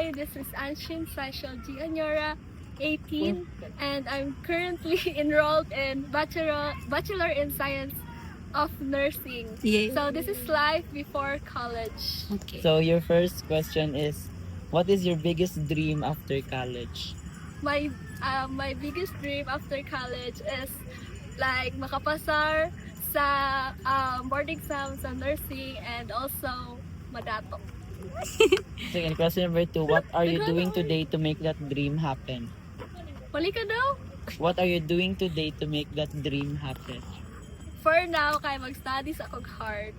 Hi, this is Anshin Sashal G. Anyora, 18, and I'm currently enrolled in Bachelor in Science of Nursing. Yay. So this is life before college. Okay. So your first question is, what is your biggest dream after college? My biggest dream after college is like makapasar sa board exam sa nursing and also madato. Second question number 2, what are you doing today to make that dream happen? Wali ka daw? What are you doing today to make that dream happen? For now, kay mag-study sa akong hard.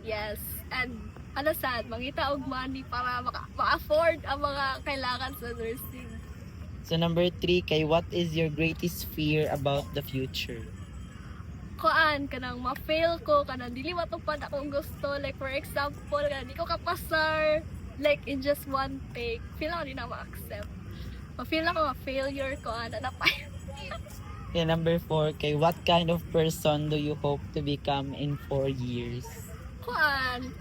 Yes. And ano sad, mangita og money para ma-afford ang mga kailangan sa nursing. So number 3, kay what is your greatest fear about the future? Kuan kanang ma-fail ko, kanang dili matupad akong gusto. Like for example, kanang di ko kapasar like in just one take. Feel ako di na ma-accept. Ma-feel ako ma-failure ko, ano na pa. Okay, number 4, kay what kind of person do you hope to become in 4 years? Kuan,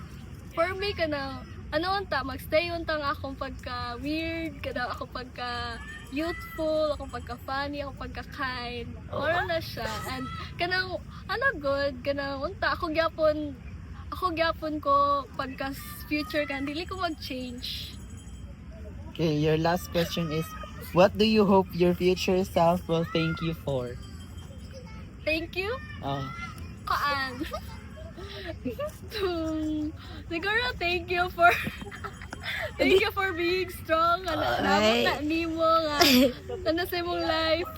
for me kanang ano unta, magstay untang akong pagka weird, kanang ako pagka youthful, ako pagka funny, ako pagka kind. Ora na siya. And kanang ano good, kanang unta ako gyapon ko pagka future kan dili ko mag-change. Okay, your last question is, what do you hope your future self will thank you for? Thank you. Oh, Kuan. Siguro thank you for being strong. Nabot na nimo nga ano sa imong life.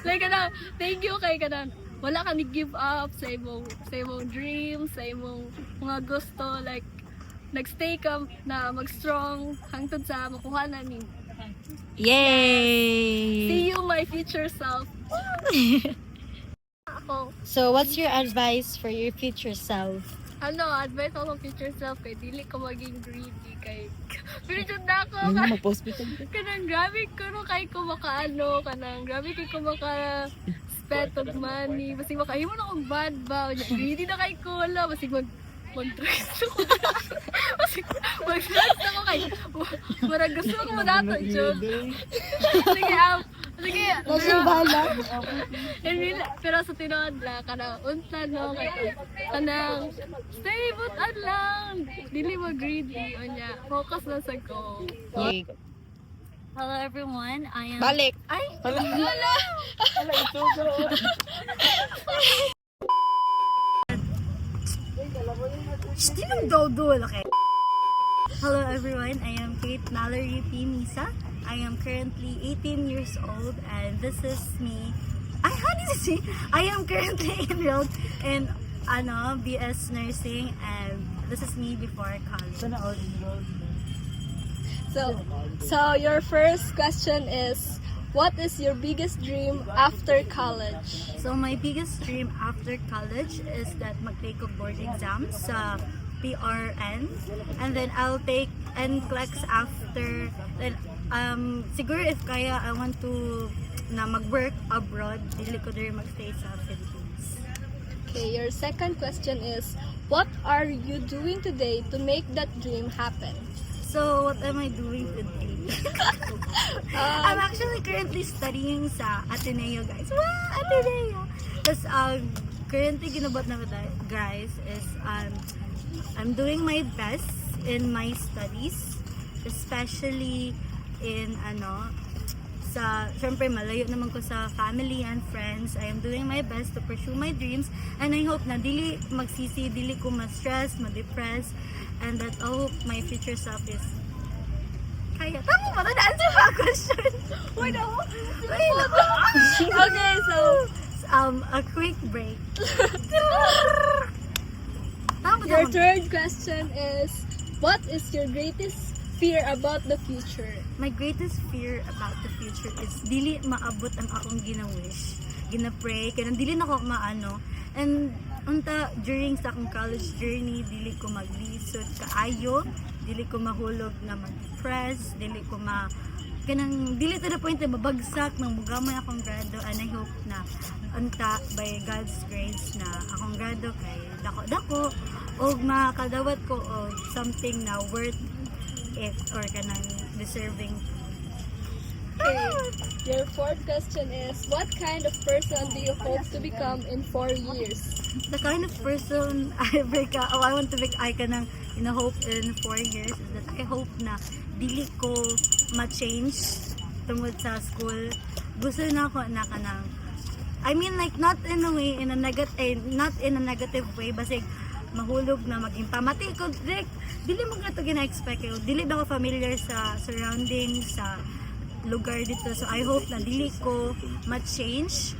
Like thank you kay kanang wala ka ni give up sa imong dreams, sa imong mga gusto, like nagstay ka na mag-strong hangtod sa makuha na ni. Yay! See you my future self. Ako, So, what's your advice for your future self? advice ako sa future self kay dili ko maging greedy kay pero jud na ako ano na mag-hospital? kanang grabe ko no kay ko makaano kanang grabe kay ko maka spend og money basig makahimo na akong bad ba greedy na kay ko wala basig mag-drugs ako basig mag-drugs ako kay murag gusto ko madato jud sige pero sa tinuod la kanang unta no kay kanang stay but lang dili mo greedy onya focus lang sa goal. Okay. Hello everyone, I am... Balik! Ay, Hala. wala. Hello everyone, I am Kate Mallory P. Misa. I am currently 18 years old and this is me. I am currently enrolled in BS Nursing and this is me before college. So your first question is, what is your biggest dream after college? So my biggest dream after college is that mag-take of board exams sa PRN and then I'll take NCLEX after. Then siguro if kaya I want to na mag-work abroad, dili ko diri magstay sa Philippines. Okay, your second question is, what are you doing today to make that dream happen? So what am I doing today? I'm actually currently studying sa Ateneo, guys. Wow, Ateneo! Tapos currently ginabot na guys is I'm doing my best in my studies, especially in syempre malayo naman ko sa family and friends. I am doing my best to pursue my dreams and I hope na dili magsisi, dili ko ma-stress, ma-depress, and that I hope my future self is kaya. Tama ba? Na-answer ba ang question? Wait ako. Okay, so a quick break. Your third question is, what is your greatest fear about the future? My greatest fear about the future is dili maabot ang akong gina-wish, gina-pray, kaya dili na ko maano. And unta during sa akong college journey, dili ko maglisod kaayo, dili ko mahulog na mag-depress, dili ko dili to the point na mabagsak nang mugamay akong grado, and I hope na unta by God's grace na akong grado kay dako-dako og makadawat ko og something na worth it or kanang deserving. Okay. Your fourth question is, what kind of person do you hope to become in 4 years? The kind of person I want to be, I kanang hope in 4 years is that I hope na dili ko ma-change tungod sa school. Gusto na ako na kanang, I mean like not in a way, not in a negative way, basig mahulog na maging pamati ko. Dili mo nga ito gina-expect ko. Dili ba ako familiar sa surroundings, sa lugar dito. So I hope na dili ko ma-change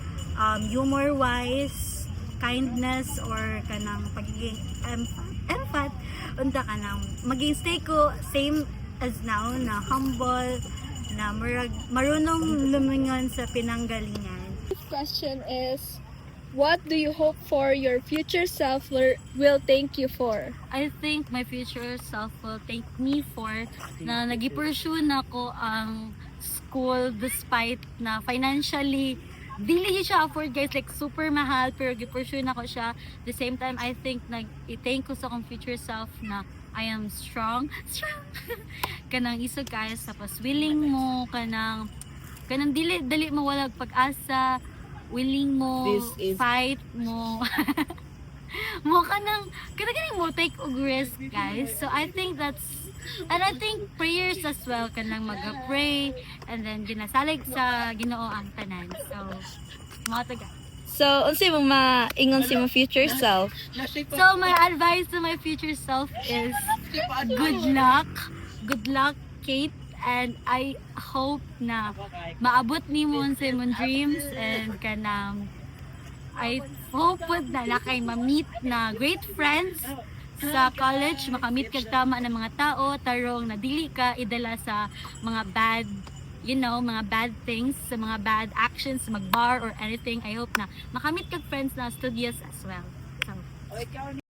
humor-wise, kindness, or kanang pagiging empath, unta kanang maging stay ko same as now, na humble, na marunong lumingon sa pinanggalingan. Question is, what do you hope for your future self will thank you for? I think my future self will thank me for na nag-pursue na ko ang school despite na financially dili siya afford, guys, like super mahal, pero gi-pursue na ko siya. The same time, I think i-thank ko sa akong future self na I am strong kanang isog, guys, tapos willing mo kanang dili mo walag pag-asa, willing mo fight mo mo kanang mo take og risk, guys. So I think and I think prayers as well, kanang mag-pray and then ginasalig sa Ginoo ang tanan. So mga taga. So, unsay mo maingon si mo future self? So my advice to my future self is good luck. Good luck, Kate. And I hope na maabot nimo sa imong dreams, and kanang I hope na nakay ma-meet na great friends sa college, makamit kag tama ng mga tao, tarong na dili ka idala sa mga bad, mga bad things, sa mga bad actions, mag-bar or anything. I hope na makamit kag friends na studious as well. So,